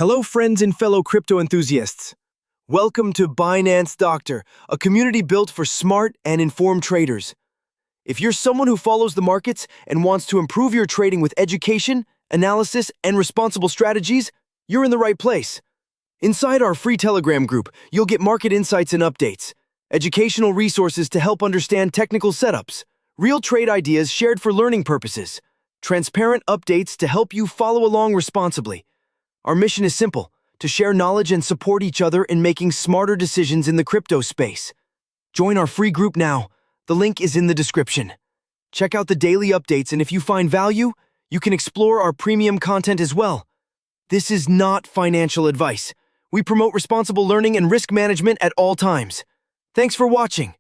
Hello friends and fellow crypto enthusiasts. Welcome to Binance Doctor, a community built for smart and informed traders. If you're someone who follows the markets and wants to improve your trading with education, analysis, and responsible strategies, you're in the right place. Inside our free Telegram group, you'll get market insights and updates, educational resources to help understand technical setups, real trade ideas shared for learning purposes, transparent updates to help you follow along responsibly. Our mission is simple: to share knowledge and support each other in making smarter decisions in the crypto space. Join our free group now. The link is in the description. Check out the daily updates, and if you find value, you can explore our premium content as well. This is not financial advice. We promote responsible learning and risk management at all times. Thanks for watching.